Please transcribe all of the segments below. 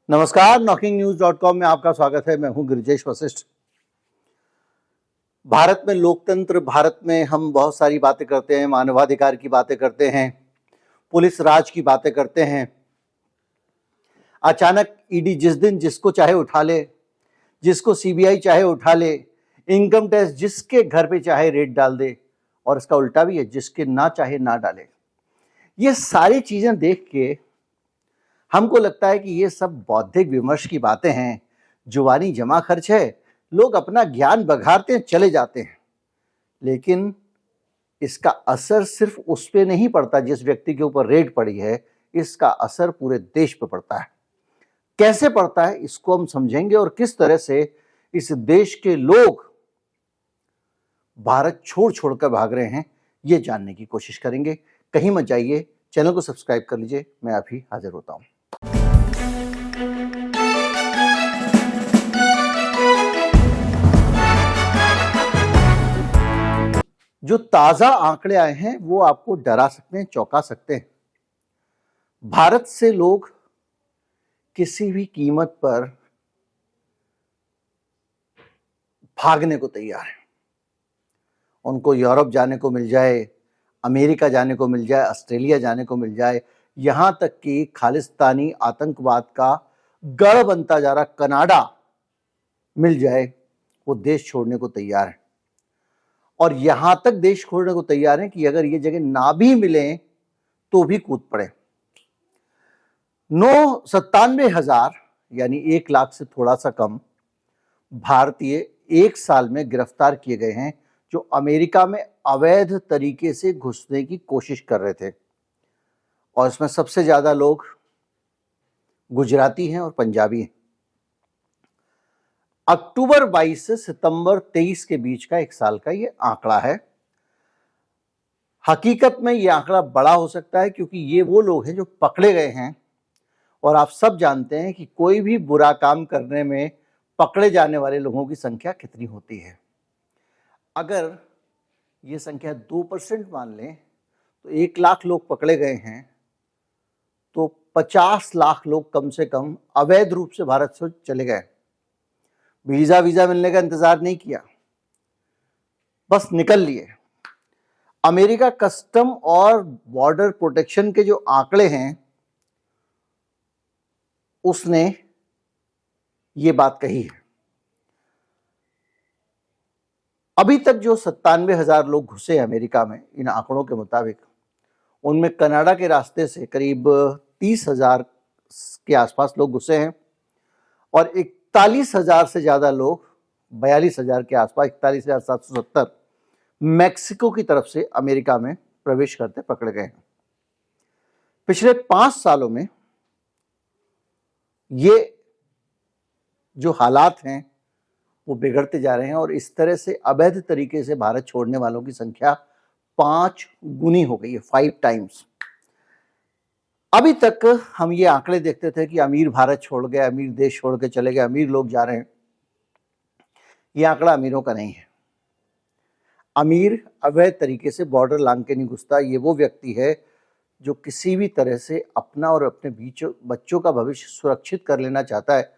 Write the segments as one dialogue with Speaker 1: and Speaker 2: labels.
Speaker 1: नमस्कार, knocking-news.com में आपका स्वागत है। मैं हूं गिरिजेश वशिष्ठ। भारत में लोकतंत्र, भारत में हम बहुत सारी बातें करते हैं, मानवाधिकार की बातें करते हैं, पुलिस राज की बातें करते हैं। अचानक ईडी जिस दिन जिसको चाहे उठा ले, जिसको सीबीआई चाहे उठा ले, इनकम टैक्स जिसके घर पे चाहे रेड डाल दे, और इसका उल्टा भी है, जिसके ना चाहे ना डाले। ये सारी चीजें देख के हमको लगता है कि ये सब बौद्धिक विमर्श की बातें हैं, जुबानी जमा खर्च है, लोग अपना ज्ञान बघारते चले जाते हैं। लेकिन इसका असर सिर्फ उस पे नहीं पड़ता जिस व्यक्ति के ऊपर रेड पड़ी है, इसका असर पूरे देश पे पड़ता है। कैसे पड़ता है इसको हम समझेंगे और किस तरह से इस देश के लोग भारत छोड़ छोड़कर भाग रहे हैं, ये जानने की कोशिश करेंगे। कहीं मत जाइए, चैनल को सब्सक्राइब कर लीजिए। मैं अभी हाजिर होता हूं। जो ताजा आंकड़े आए हैं वो आपको डरा सकते हैं, चौंका सकते हैं। भारत से लोग किसी भी कीमत पर भागने को तैयार हैं। उनको यूरोप जाने को मिल जाए, अमेरिका जाने को मिल जाए, ऑस्ट्रेलिया जाने को मिल जाए, यहां तक कि खालिस्तानी आतंकवाद का गढ़ बनता जा रहा कनाडा मिल जाए, वो देश छोड़ने को तैयार है। और यहां तक देश छोड़ने को तैयार है कि अगर ये जगह ना भी मिले तो भी कूद पड़े। 97,000 यानी 1 लाख से थोड़ा सा कम भारतीय एक साल में गिरफ्तार किए गए हैं, जो अमेरिका में अवैध तरीके से घुसने की कोशिश कर रहे थे। और इसमें सबसे ज्यादा लोग गुजराती हैं और पंजाबी हैं। अक्टूबर 22 से सितंबर 23 के बीच का एक साल का ये आंकड़ा है। हकीकत में ये आंकड़ा बड़ा हो सकता है क्योंकि ये वो लोग हैं जो पकड़े गए हैं, और आप सब जानते हैं कि कोई भी बुरा काम करने में पकड़े जाने वाले लोगों की संख्या कितनी होती है। अगर ये संख्या 2% मान लें तो 1 लाख लोग पकड़े गए हैं, तो 50 लाख लोग कम से कम अवैध रूप से भारत से चले गए। वीजा मिलने का इंतजार नहीं किया, बस निकल लिए। अमेरिका कस्टम और बॉर्डर प्रोटेक्शन के जो आंकड़े हैं, उसने ये बात कही है। अभी तक जो 97,000 लोग घुसे अमेरिका में, इन आंकड़ों के मुताबिक, उनमें कनाडा के रास्ते से करीब 30,000 के आसपास लोग घुसे हैं, और 41,000 से ज्यादा लोग, 42,000 के आसपास, 41,770 मैक्सिको की तरफ से अमेरिका में प्रवेश करते पकड़े गए हैं। पिछले 5 सालों में ये जो हालात हैं वो बिगड़ते जा रहे हैं, और इस तरह से अवैध तरीके से भारत छोड़ने वालों की संख्या 5 गुनी हो गई है, 5 टाइम्स। अभी तक हम ये आंकड़े देखते थे कि अमीर भारत छोड़ गए, अमीर देश छोड़ के चले गए, अमीर लोग जा रहे हैं। ये आंकड़ा अमीरों का नहीं है। अमीर अवैध तरीके से बॉर्डर लांघ के नहीं घुसता। ये वो व्यक्ति है जो किसी भी तरह से अपना और अपने बच्चों का भविष्य सुरक्षित कर लेना चाहता है,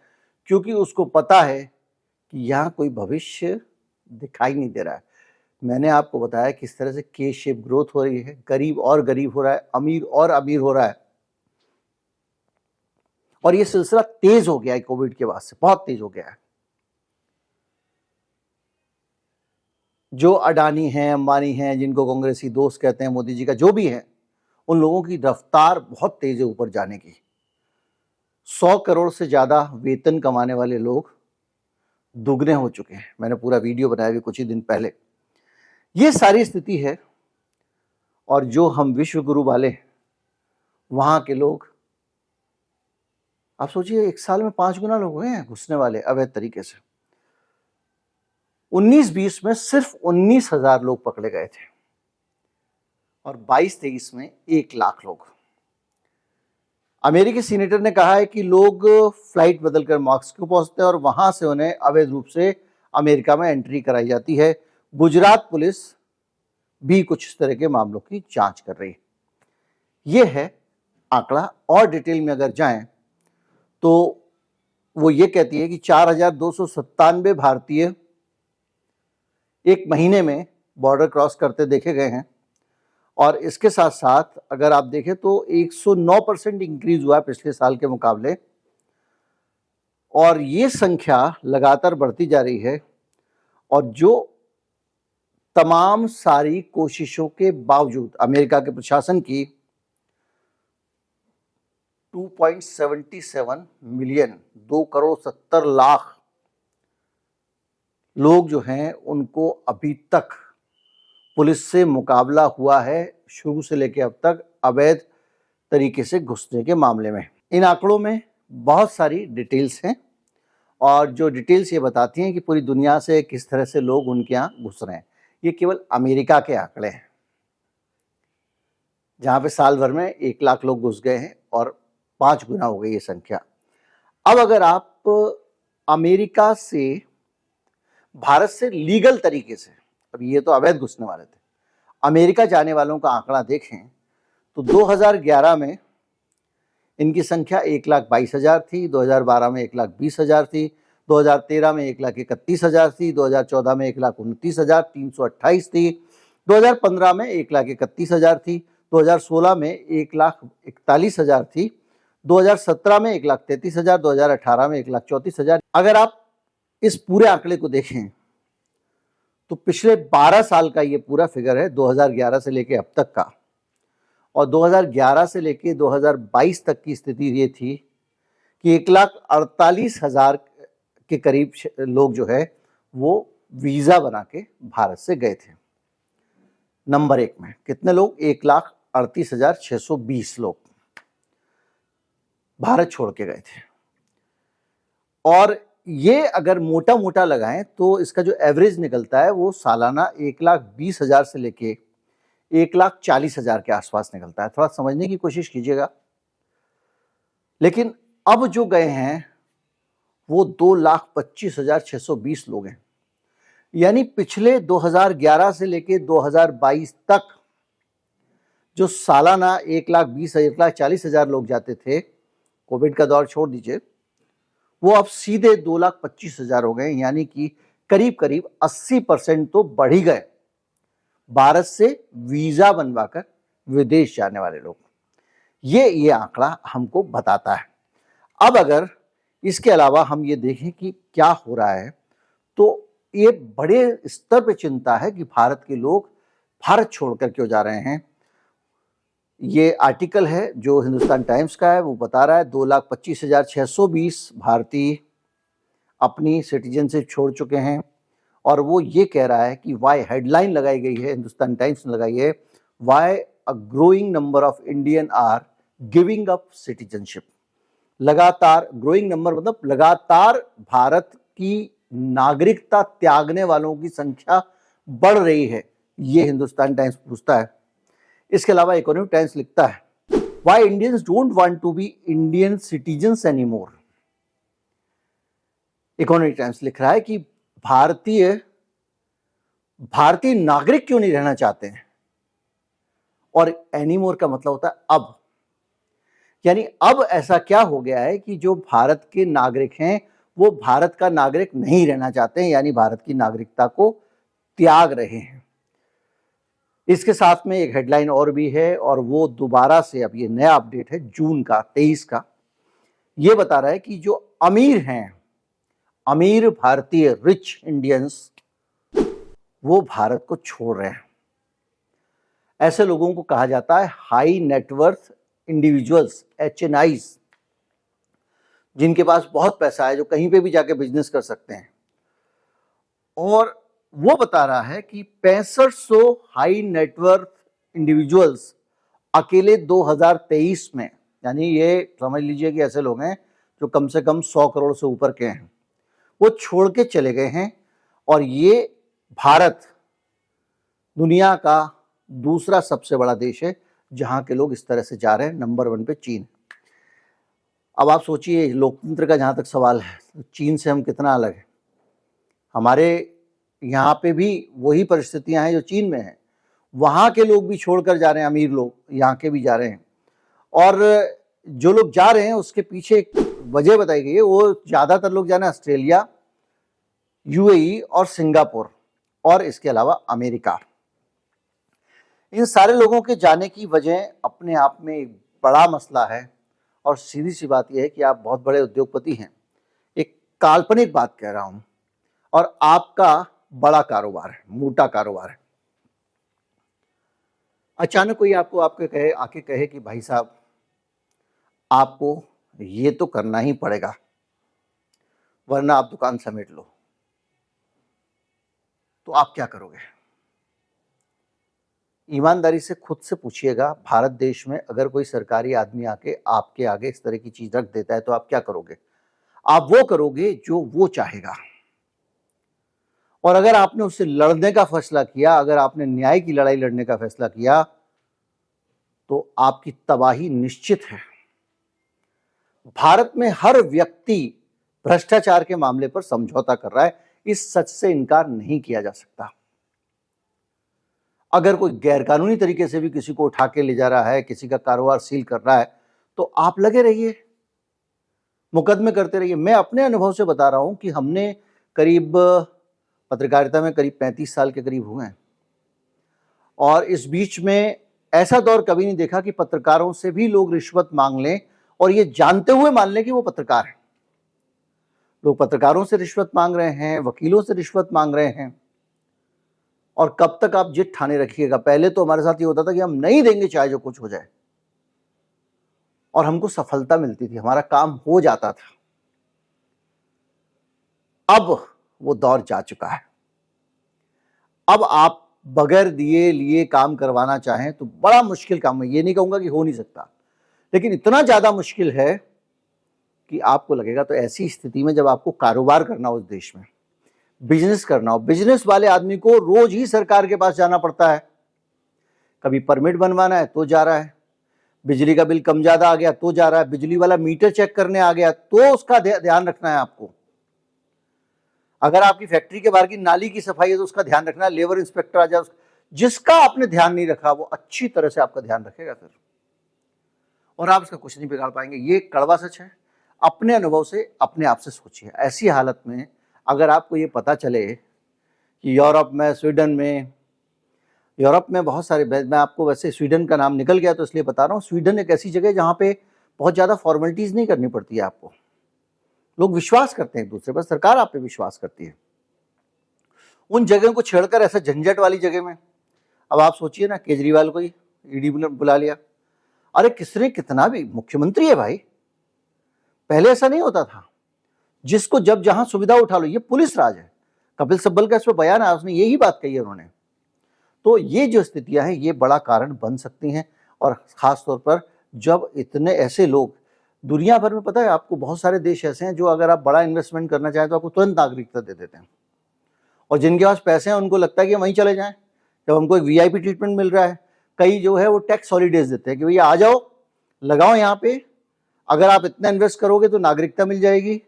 Speaker 1: क्योंकि उसको पता है कि यहाँ कोई भविष्य दिखाई नहीं दे रहा है। मैंने आपको बताया किस तरह से के शेप ग्रोथ हो रही है, गरीब और गरीब हो रहा है, अमीर और अमीर हो रहा है, और ये सिलसिला तेज हो गया है कोविड के बाद से, बहुत तेज हो गया है। जो अडानी हैं, अंबानी हैं, जिनको कांग्रेसी दोस्त कहते हैं, मोदी जी का जो भी है, उन लोगों की रफ्तार बहुत तेज है ऊपर जाने की। 100 करोड़ से ज्यादा वेतन कमाने वाले लोग दुगने हो चुके हैं। मैंने पूरा वीडियो बनाया भी कुछ ही दिन पहले। ये सारी स्थिति है, और जो हम विश्व गुरु वाले वहां के लोग, आप सोचिए 1 साल में 5 गुना लोग हुए हैं घुसने वाले अवैध तरीके से। 19-20 में सिर्फ 19,000 लोग पकड़े गए थे, और 22-23 में 1 लाख लोग। अमेरिकी सीनेटर ने कहा है कि लोग फ्लाइट बदलकर मॉस्को पहुंचते हैं और वहां से उन्हें अवैध रूप से अमेरिका में एंट्री कराई जाती है। गुजरात पुलिस भी कुछ इस तरह के मामलों की जांच कर रही है। यह है आंकड़ा। और डिटेल में अगर जाएं तो वो ये कहती है कि 4,297 भारतीय एक महीने में बॉर्डर क्रॉस करते देखे गए हैं, और इसके साथ साथ अगर आप देखें तो 109% इंक्रीज हुआ है पिछले साल के मुकाबले, और ये संख्या लगातार बढ़ती जा रही है। और जो तमाम सारी कोशिशों के बावजूद अमेरिका के प्रशासन की 2.77 मिलियन 2,70,00,000 लोग जो हैं उनको अभी तक पुलिस से मुकाबला हुआ है शुरू से लेकर अब तक अवैध तरीके से घुसने के मामले में। इन आंकड़ों में बहुत सारी डिटेल्स हैं, और जो डिटेल्स ये बताती हैं कि पूरी दुनिया से किस तरह से लोग उनके यहाँ घुस रहे हैं। ये केवल अमेरिका के आंकड़े हैं, जहाँ पे साल भर में 1 लाख लोग घुस गए हैं और 5 गुना हो गई ये संख्या। अब अगर आप अमेरिका से भारत से लीगल तरीके से, अब ये तो अवैध घुसने वाले थे, अमेरिका जाने वालों का आंकड़ा देखें तो 2011 में इनकी संख्या 1,22,000 थी, 2012 में 1,20,000 थी, 2013 में 1,31,000 थी, 2014 में 1,29,328 थी, 2015 में 1,31,000 थी, 2016 में 1,41,000 थी, 2017 में 1,33,000, 2018 में 1,34,000। अगर आप इस पूरे आंकड़े को देखें तो पिछले 12 साल का ये पूरा फिगर है, 2011 से लेके अब तक का। और 2011 से लेके 2022 तक की स्थिति ये थी कि 1,48,000 के करीब लोग जो है वो वीजा बना के भारत से गए थे। नंबर 1 में कितने लोग? 1,38,620 लोग भारत छोड़ के गए थे। और ये अगर मोटा मोटा लगाएं तो इसका जो एवरेज निकलता है वो सालाना 1,20,000 से लेके 1,40,000 के आसपास निकलता है। थोड़ा समझने की कोशिश कीजिएगा। लेकिन अब जो गए हैं वो 2,25,620 लोग हैं। यानी पिछले 2011 से लेके 2022 तक जो सालाना 1,20,000 1,40,000 लोग जाते थे, कोविड का दौर छोड़ दीजिए, वो अब सीधे 2,25,000 हो गए। यानी कि करीब करीब 80% तो बढ़ ही गए भारत से वीजा बनवाकर विदेश जाने वाले लोग। ये आंकड़ा हमको बताता है। अब अगर इसके अलावा हम ये देखें कि क्या हो रहा है, तो ये बड़े स्तर पे चिंता है कि भारत के लोग भारत छोड़कर क्यों जा रहे हैं। ये आर्टिकल है जो हिंदुस्तान टाइम्स का है, वो बता रहा है 2,25,620 भारतीय अपनी सिटीजनशिप छोड़ चुके हैं। और वो ये कह रहा है कि वाई, हेडलाइन लगाई गई है, हिंदुस्तान टाइम्स ने लगाई है, why a growing number of Indian are giving up citizenship. लगातार, ग्रोइंग नंबर मतलब लगातार भारत की नागरिकता त्यागने वालों की संख्या बढ़ रही है, ये हिंदुस्तान टाइम्स पूछता है। इसके अलावा इकोनॉमिक टाइम्स लिखता है, why Indians don't want to be Indian citizens anymore. Economic Times लिख रहा है कि भारतीय नागरिक क्यों नहीं रहना चाहते हैं। और एनीमोर का मतलब होता है अब। यानी अब ऐसा क्या हो गया है कि जो भारत के नागरिक हैं वो भारत का नागरिक नहीं रहना चाहते हैं, यानी भारत की नागरिकता को त्याग रहे हैं। इसके साथ में एक हेडलाइन और भी है, और वो दोबारा से, अब ये नया अपडेट है जून का 23 का, ये बता रहा है कि जो अमीर हैं, अमीर भारतीय, रिच इंडियंस, वो भारत को छोड़ रहे हैं। ऐसे लोगों को कहा जाता है हाई नेटवर्थ इंडिविजुअल्स, HNIs, जिनके पास बहुत पैसा है, जो कहीं पे भी जाके बिजनेस कर सकते हैं। और वो बता रहा है कि 6500 हाई नेटवर्थ इंडिविजुअल्स अकेले 2023 में, यानी ये समझ लीजिए कि ऐसे लोग हैं जो कम से कम 100 करोड़ से ऊपर के हैं, वो छोड़ के चले गए हैं। और ये भारत दुनिया का दूसरा सबसे बड़ा देश है जहां के लोग इस तरह से जा रहे हैं। नंबर 1 पे चीन। अब आप सोचिए, लोकतंत्र का जहां तक सवाल है, तो चीन से हम कितना अलग हैं। हमारे यहाँ पे भी वही परिस्थितियां हैं जो चीन में हैं। वहाँ के लोग भी छोड़कर जा रहे हैं, अमीर लोग यहाँ के भी जा रहे हैं। और जो लोग जा रहे हैं उसके पीछे एक वजह बताई गई है, वो ज्यादातर लोग जाने ऑस्ट्रेलिया, यूएई और सिंगापुर और इसके अलावा अमेरिका। इन सारे लोगों के जाने की वजह अपने आप में एक बड़ा मसला है और सीधी सी बात यह है कि आप बहुत बड़े उद्योगपति हैं, एक काल्पनिक बात कह रहा हूं, और आपका बड़ा कारोबार है, मोटा कारोबार है। अचानक कोई आपको आके कहे कि भाई साहब आपको ये तो करना ही पड़ेगा वरना आप दुकान समेट लो, तो आप क्या करोगे? ईमानदारी से खुद से पूछिएगा, भारत देश में अगर कोई सरकारी आदमी आके आपके आगे इस तरह की चीज रख देता है तो आप क्या करोगे? आप वो करोगे जो वो चाहेगा। और अगर आपने उससे लड़ने का फैसला किया, अगर आपने न्याय की लड़ाई लड़ने का फैसला किया, तो आपकी तबाही निश्चित है। भारत में हर व्यक्ति भ्रष्टाचार के मामले पर समझौता कर रहा है, इस सच से इनकार नहीं किया जा सकता। अगर कोई गैरकानूनी तरीके से भी किसी को उठा के ले जा रहा है, किसी का कारोबार सील कर रहा है, तो आप लगे रहिए, मुकदमे करते रहिए। मैं अपने अनुभव से बता रहा हूं कि हमने करीब पत्रकारिता में करीब 35 साल के करीब हुए हैं, और इस बीच में ऐसा दौर कभी नहीं देखा कि पत्रकारों से भी लोग रिश्वत मांग लें और ये जानते हुए मान लें कि वो पत्रकार हैं। लोग पत्रकारों से रिश्वत मांग रहे हैं, वकीलों से रिश्वत मांग रहे हैं, और कब तक आप जिद ठाने रखिएगा। पहले तो हमारे साथ ये होता था कि हम नहीं देंगे चाहे जो कुछ हो जाए, और हमको सफलता मिलती थी, हमारा काम हो जाता था। अब वो दौर जा चुका है। अब आप बगैर दिए लिए काम करवाना चाहें तो बड़ा मुश्किल काम है। ये नहीं कहूंगा कि हो नहीं सकता, लेकिन इतना ज्यादा मुश्किल है कि आपको लगेगा। तो ऐसी स्थिति में जब आपको कारोबार करना हो उस देश में, बिजनेस करना हो, बिजनेस वाले आदमी को रोज ही सरकार के पास जाना पड़ता है। कभी परमिट बनवाना है तो जा रहा है, बिजली का बिल कम ज्यादा आ गया तो जा रहा है, बिजली वाला मीटर चेक करने आ गया तो उसका ध्यान रखना है आपको। अगर आपकी फैक्ट्री के बाहर की नाली की सफाई है तो उसका ध्यान रखना है। लेबर इंस्पेक्टर आ जाए, जिसका आपने ध्यान नहीं रखा वो अच्छी तरह से आपका ध्यान रखेगा फिर, और आप उसका कुछ नहीं बिगाड़ पाएंगे। ये कड़वा सच है। अपने अनुभव से अपने आप से सोचिए। ऐसी हालत में अगर आपको ये पता चले कि यूरोप में, स्वीडन में, यूरोप में बहुत सारे, मैं आपको वैसे स्वीडन का नाम निकल गया तो इसलिए बता रहा हूँ, स्वीडन एक ऐसी जगह है जहाँ पे बहुत ज़्यादा फॉर्मेलिटीज़ नहीं करनी पड़ती है आपको। लोग विश्वास करते हैं एक दूसरे पर, सरकार आप पे विश्वास करती है। उन जगहों को छेड़कर ऐसा झंझट वाली जगह में, अब आप सोचिए ना, केजरीवाल को ही ईडी बुला लिया। अरे किसने कितना भी, मुख्यमंत्री है भाई, पहले ऐसा नहीं होता था। जिसको जब जहां सुविधा उठा लो, ये पुलिस राज है। कपिल सिब्बल का इस पर बयान है, उसने यही बात कही है उन्होंने। तो ये जो स्थितियां हैं ये बड़ा कारण बन सकती हैं, और खास तौर पर जब इतने ऐसे लोग दुनिया भर में, पता है आपको, बहुत सारे देश ऐसे हैं जो अगर आप बड़ा इन्वेस्टमेंट करना चाहें तो आपको तुरंत नागरिकता दे देते हैं, और जिनके पास पैसे हैं उनको लगता है कि वहीं चले जाएं जब हमको एक वीआईपी ट्रीटमेंट मिल रहा है। कई जो है वो टैक्स हॉलीडेज देते हैं कि भैया आ जाओ, लगाओ यहाँ पे, अगर आप इतना इन्वेस्ट करोगे तो नागरिकता मिल जाएगी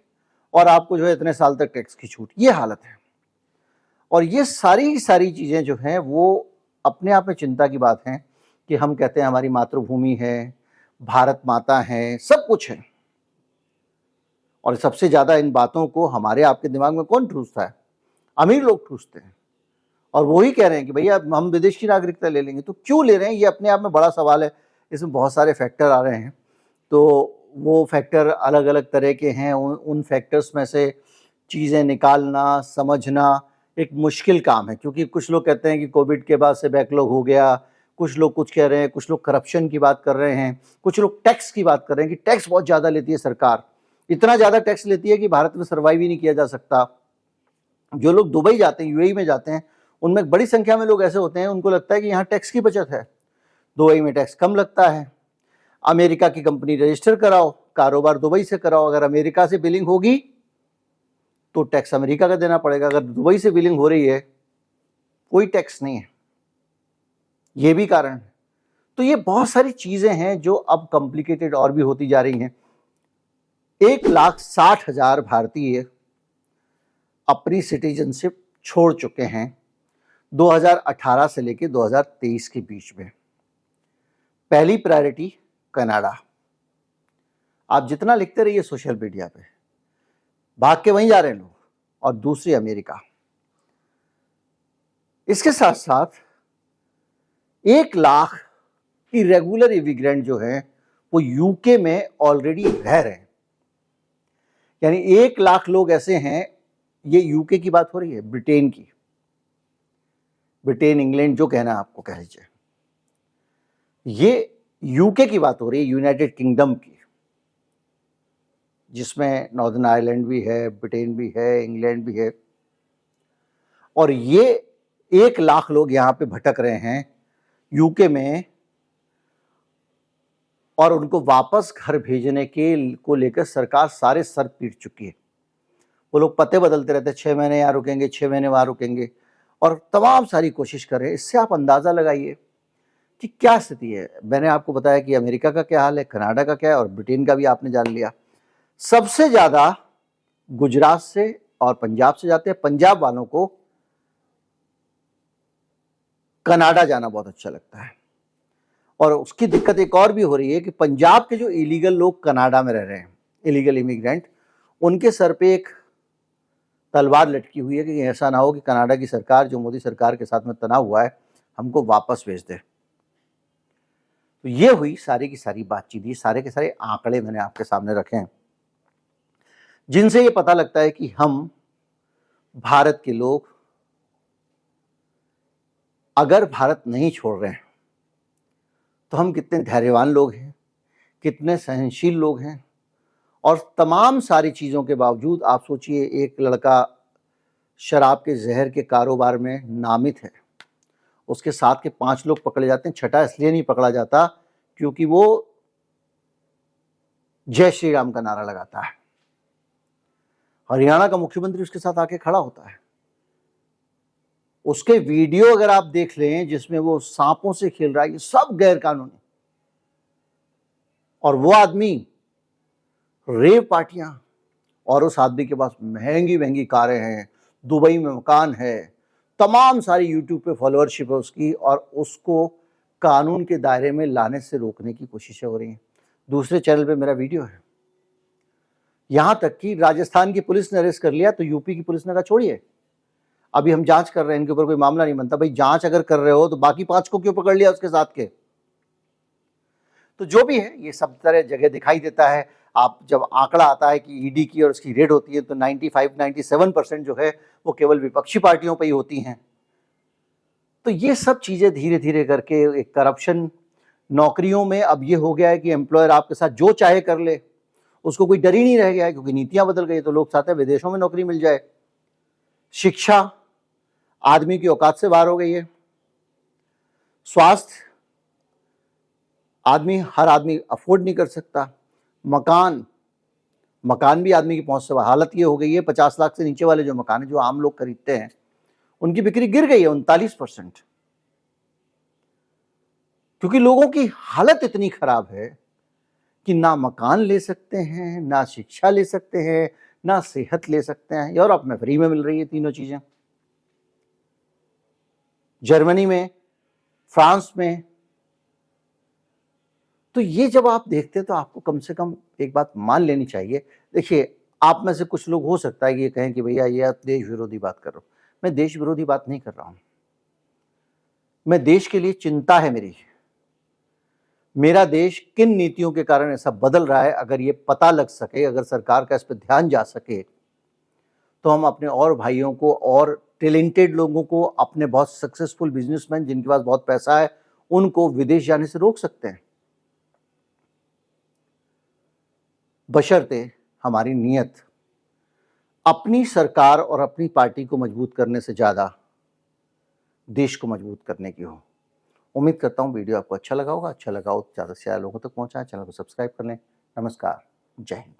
Speaker 1: और आपको जो है इतने साल तक टैक्स की छूट। ये हालत है। और ये सारी चीजें जो हैं वो अपने आप में चिंता की बात है कि हम कहते हैं हमारी मातृभूमि है, भारत माता है, सब कुछ है, और सबसे ज्यादा इन बातों को हमारे आपके दिमाग में कौन ठूसता है? अमीर लोग ठूसते हैं, और वो ही कह रहे हैं कि भैया हम विदेश की नागरिकता ले लेंगे। तो क्यों ले रहे हैं, ये अपने आप में बड़ा सवाल है। इसमें बहुत सारे फैक्टर आ रहे हैं, तो वो फैक्टर अलग अलग तरह के हैं। उन फैक्टर्स में से चीज़ें निकालना, समझना एक मुश्किल काम है, क्योंकि कुछ लोग कहते हैं कि कोविड के बाद से बैकलॉग हो गया, कुछ लोग कुछ कह रहे हैं, कुछ लोग करप्शन की बात कर रहे हैं, कुछ लोग टैक्स की बात कर रहे हैं कि टैक्स बहुत ज़्यादा लेती है सरकार, इतना ज़्यादा टैक्स लेती है कि भारत में सर्वाइव ही नहीं किया जा सकता। जो लोग दुबई जाते हैं, यूएई में जाते हैं, उनमें बड़ी संख्या में लोग ऐसे होते हैं, उनको लगता है कि यहाँ टैक्स की बचत है, दुबई में टैक्स कम लगता है। अमेरिका की कंपनी रजिस्टर कराओ, कारोबार दुबई से कराओ, अगर अमेरिका से बिलिंग होगी तो टैक्स अमेरिका का देना पड़ेगा, अगर दुबई से बिलिंग हो रही है कोई टैक्स नहीं है। ये भी कारण है। तो ये बहुत सारी चीजें हैं जो अब कॉम्प्लिकेटेड और भी होती जा रही हैं। 1,60,000 भारतीय अपनी सिटीजनशिप छोड़ चुके हैं 2018 से लेकर 2023 के बीच में। पहली प्रायोरिटी कनाडा, आप जितना लिखते रहिए सोशल मीडिया पे, भाग के वहीं जा रहे हैं लोग। और दूसरी अमेरिका। इसके साथ साथ 1 लाख की रेगुलर इमिग्रेंट जो है वो यूके में ऑलरेडी रह रहे हैं। यानी 1 लाख लोग ऐसे हैं, ये यूके की बात हो रही है, ब्रिटेन की, ब्रिटेन इंग्लैंड जो कहना है आपको कह लीजिए, ये यूके की बात हो रही है, यूनाइटेड किंगडम की, जिसमें नॉर्दर्न आयरलैंड भी है, ब्रिटेन भी है, इंग्लैंड भी है। और ये 1 लाख लोग यहां पे भटक रहे हैं यूके में, और उनको वापस घर भेजने के को लेकर सरकार सारे सर पीट चुकी है। वो लोग पते बदलते रहते हैं, 6 महीने यहाँ रुकेंगे, 6 महीने वहां रुकेंगे, और तमाम सारी कोशिश कर रहे हैं। इससे आप अंदाजा लगाइए कि क्या स्थिति है। मैंने आपको बताया कि अमेरिका का क्या हाल है, कनाडा का क्या है, और ब्रिटेन का भी आपने जान लिया। सबसे ज्यादा गुजरात से और पंजाब से जाते हैं। पंजाब वालों को कनाडा जाना बहुत अच्छा लगता है। और उसकी दिक्कत एक और भी हो रही है कि पंजाब के जो इलीगल लोग कनाडा में रह रहे हैं, इलीगल इमिग्रेंट, उनके सर पे एक तलवार लटकी हुई है कि ऐसा ना हो कि कनाडा की सरकार, जो मोदी सरकार के साथ में तना हुआ है, हमको वापस भेज दे। तो ये हुई सारी की सारी बातचीत। ये सारे के सारे आंकड़े मैंने आपके सामने रखे हैं, जिनसे ये पता लगता है कि हम भारत के लोग अगर भारत नहीं छोड़ रहे हैं तो हम कितने धैर्यवान लोग हैं, कितने सहनशील लोग हैं। और तमाम सारी चीज़ों के बावजूद आप सोचिए, एक लड़का शराब के जहर के कारोबार में नामित है, उसके साथ के 5 लोग पकड़े जाते हैं। छठा इसलिए नहीं पकड़ा जाता क्योंकि वो जय श्री राम का नारा लगाता है। हरियाणा का मुख्यमंत्री उसके साथ आके खड़ा होता है। उसके वीडियो अगर आप देख लें जिसमें वो सांपों से खेल रहा है, ये सब गैर कानूनी। और वो आदमी रेव पार्टियां, और उस आदमी के पास महंगी महंगी कारें हैं, दुबई में मकान है, तमाम सारी यूट्यूब पे फॉलोअरशिप है उसकी, और उसको कानून के दायरे में लाने से रोकने की कोशिशें हो रही हैं। दूसरे चैनल पे मेरा वीडियो है। यहां तक कि राजस्थान की पुलिस ने अरेस्ट कर लिया तो यूपी की पुलिस ने कहा छोड़िए, अभी हम जांच कर रहे हैं, इनके ऊपर कोई मामला नहीं बनता। भाई जांच अगर कर रहे हो तो बाकी 5 को क्यों पकड़ लिया उसके साथ के? तो जो भी है, ये सब तरह जगह दिखाई देता है। आप जब आंकड़ा आता है कि ईडी की और उसकी रेड होती है तो 95-97% जो है वो केवल विपक्षी पार्टियों पर ही होती हैं। तो ये सब चीजें धीरे धीरे करके एक करप्शन नौकरियों में अब ये हो गया है कि एम्प्लॉयर आपके साथ जो चाहे कर ले, उसको कोई डर ही नहीं रह गया है, क्योंकि नीतियां बदल गई। तो लोग चाहते हैं विदेशों में नौकरी मिल जाए। शिक्षा आदमी की औकात से बाहर हो गई है। स्वास्थ्य हर आदमी अफोर्ड नहीं कर सकता। मकान भी आदमी की पहुंच से बाहर। हालत ये हो गई है 50 लाख से नीचे वाले जो मकान है, जो आम लोग खरीदते हैं, उनकी बिक्री गिर गई है 39%, क्योंकि लोगों की हालत इतनी खराब है कि ना मकान ले सकते हैं, ना शिक्षा ले सकते हैं, ना सेहत ले सकते हैं। यूरोप में फ्री में मिल रही है तीनों चीजें, जर्मनी में, फ्रांस में। तो ये जब आप देखते हैं तो आपको कम से कम एक बात मान लेनी चाहिए। देखिए, आप में से कुछ लोग हो सकता है कि ये कहें कि भैया ये आप देश विरोधी बात कर रहे हो। मैं देश विरोधी बात नहीं कर रहा हूं। मैं देश के लिए चिंता है मेरा देश किन नीतियों के कारण ऐसा बदल रहा है, अगर ये पता लग सके, अगर सरकार का इस पर ध्यान जा सके, तो हम अपने और भाइयों को, और टैलेंटेड लोगों को, अपने बहुत सक्सेसफुल बिजनेसमैन जिनके पास बहुत पैसा है, उनको विदेश जाने से रोक सकते हैं, बशर्ते हमारी नीयत अपनी सरकार और अपनी पार्टी को मजबूत करने से ज्यादा देश को मजबूत करने की हो। उम्मीद करता हूं वीडियो आपको अच्छा लगा होगा। अच्छा लगा हो तो ज़्यादा से ज़्यादा लोगों तक पहुंचाएं। चैनल को सब्सक्राइब कर लें। नमस्कार, जय हिंद।